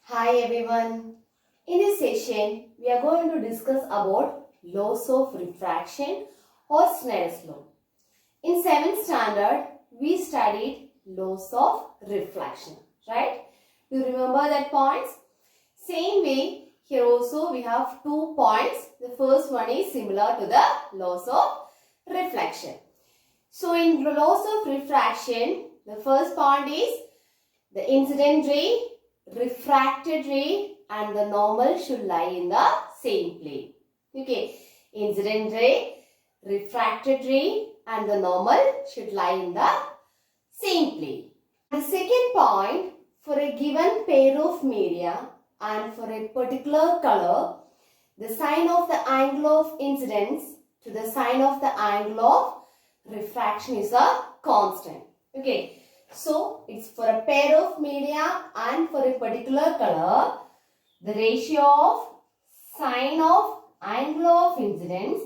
Hi everyone. In this session, we are going to discuss about laws of refraction or Snell's law. In 7th standard, we studied laws of reflection, right? Do you remember that points? Same way, here also we have 2 points. The first one is similar to the laws of reflection. So in the laws of refraction, the first point is the incident ray, refracted ray and the normal should lie in the same plane. Okay, incident ray, refracted ray and the normal should lie in the same plane. The second point, for a given pair of media and for a particular color, the sign of the angle of incidence to the sign of the angle of refraction is a constant. Okay. So, it's for a pair of media and for a particular color, the ratio of sine of angle of incidence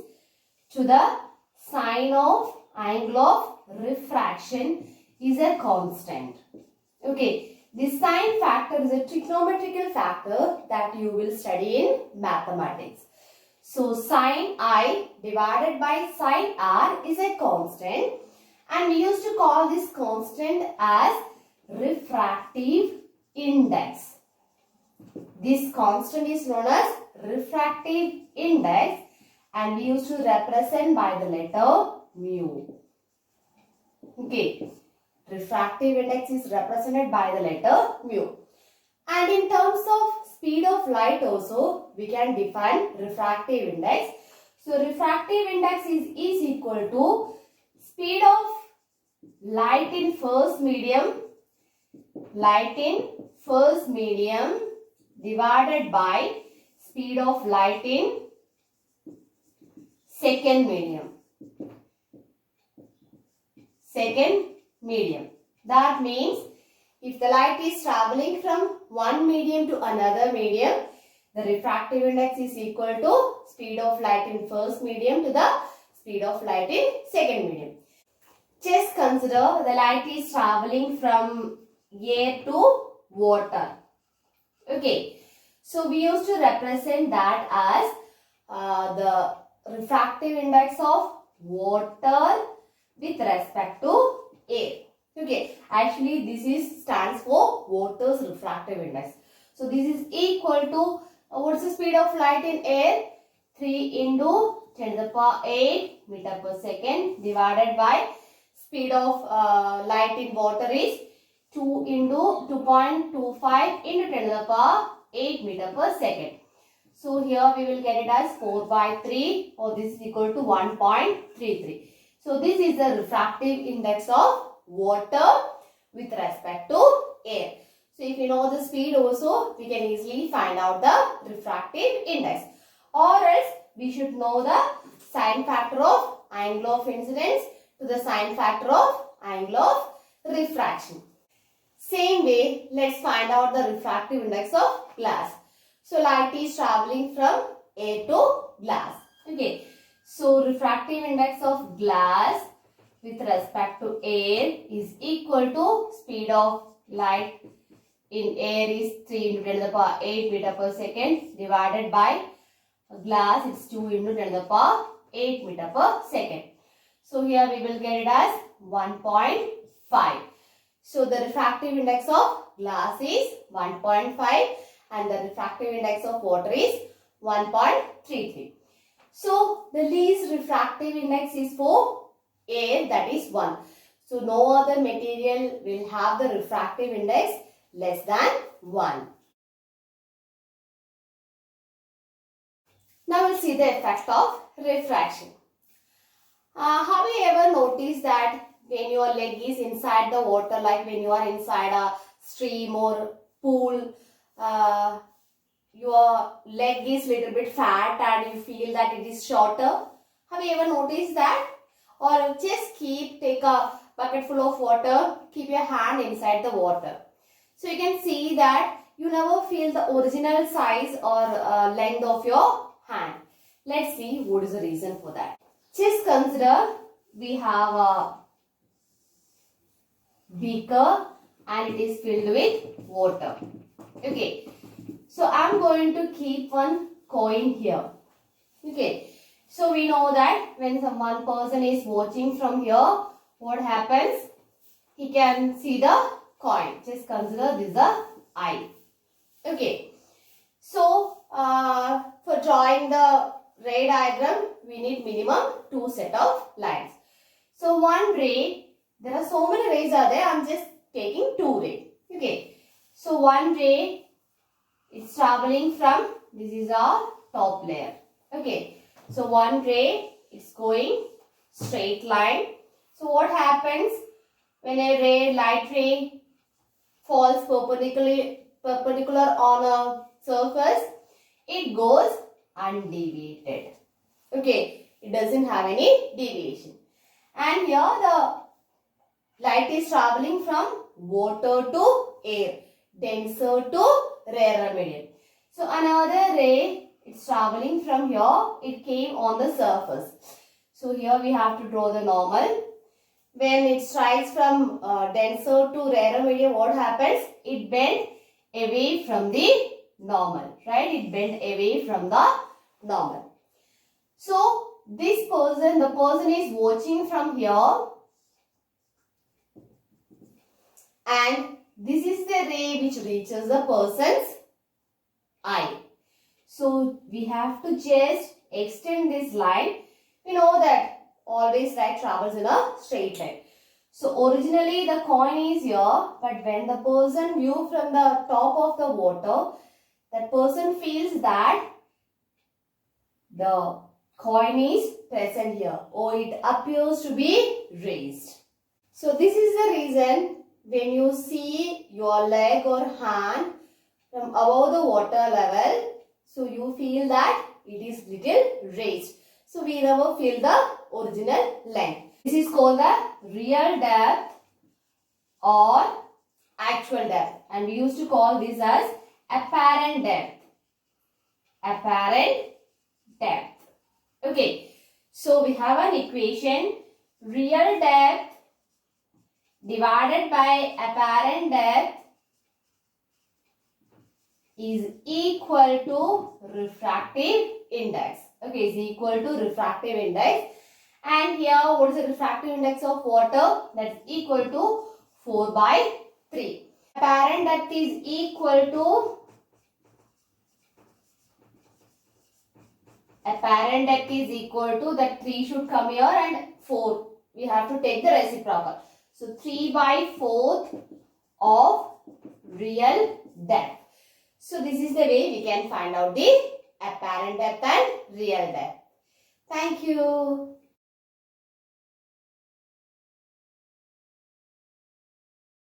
to the sine of angle of refraction is a constant. Okay, this sine factor is a trigonometrical factor that you will study in mathematics. So, sine I divided by sine R is a constant. And we used to call this constant as refractive index. This constant is known as refractive index and we used to represent by the letter mu. Okay, refractive index is represented by the letter mu. And in terms of speed of light also, we can define refractive index. So, refractive index is equal to speed of light in first medium divided by speed of light in second medium. That means if the light is traveling from one medium to another medium, the refractive index is equal to speed of light in first medium to the speed of light in second medium. Just consider the light is traveling from air to water. Okay. So, we used to represent that as the refractive index of water with respect to air. Okay. Actually, this stands for water's refractive index. So, this is equal to, what's the speed of light in air? 3 into 10 to the power 8 meter per second divided by speed of light in water is 2 into 2.25 into 10 to the power 8 meter per second. So, here we will get it as 4 by 3 or this is equal to 1.33. So, this is the refractive index of water with respect to air. So, if you know the speed also, we can easily find out the refractive index. Or else, we should know the sine factor of angle of incidence to the sine factor of angle of refraction. Same way, let's find out the refractive index of glass. So, light is traveling from air to glass. Okay. So, refractive index of glass with respect to air is equal to speed of light in air is 3 into 10 to the power 8 meter per second divided by glass it's 2 into 10 to the power 8 meter per second. So, here we will get it as 1.5. So, the refractive index of glass is 1.5 and the refractive index of water is 1.33. So, the least refractive index is for air, that is 1. So, no other material will have the refractive index less than 1. Now, we will see the effect of refraction. Have you ever noticed that when your leg is inside the water, like when you are inside a stream or pool, your leg is little bit fat and you feel that it is shorter? Have you ever noticed that? Or just take a bucket full of water, keep your hand inside the water. So you can see that you never feel the original size or length of your hand. Let's see what is the reason for that. Just consider we have a beaker and it is filled with water. Okay. So I'm going to keep one coin here. Okay. So we know that when one person is watching from here, what happens? He can see the coin. Just consider this the eye. Okay. So for drawing the ray diagram, we need minimum 2 set of lines. So one ray, there are so many rays are there. I'm just taking 2 rays. Okay. So one ray is traveling from, this is our top layer. Okay. So one ray is going straight line. So what happens when a ray, light ray falls perpendicular on a surface? It goes undeviated. Okay. It doesn't have any deviation. And here the light is traveling from water to air, denser to rarer medium. So another ray, it's traveling from here, it came on the surface. So here we have to draw the normal. When it strikes from denser to rarer medium, what happens? It bends away from the normal, right? It bends away from the normal. So this person, the person is watching from here, and this is the ray which reaches the person's eye. So we have to just extend this line. We know that always light travels in a straight line. So originally the coin is here, but when the person view from the top of the water, that person feels that the coin is present here, or it appears to be raised. So this is the reason when you see your leg or hand from above the water level, so you feel that it is little raised. So we never feel the original length. This is called the real depth or actual depth, and we used to call this as apparent depth. Apparent depth. Okay. So we have an equation, real depth divided by apparent depth is equal to refractive index. Okay, is equal to refractive index. And here, what is the refractive index of water? That's equal to 4 by 3. Apparent depth is equal to, apparent depth is equal to, that 3 should come here and 4. We have to take the reciprocal. So 3 by 4th of real depth. So this is the way we can find out the apparent depth and real depth. Thank you.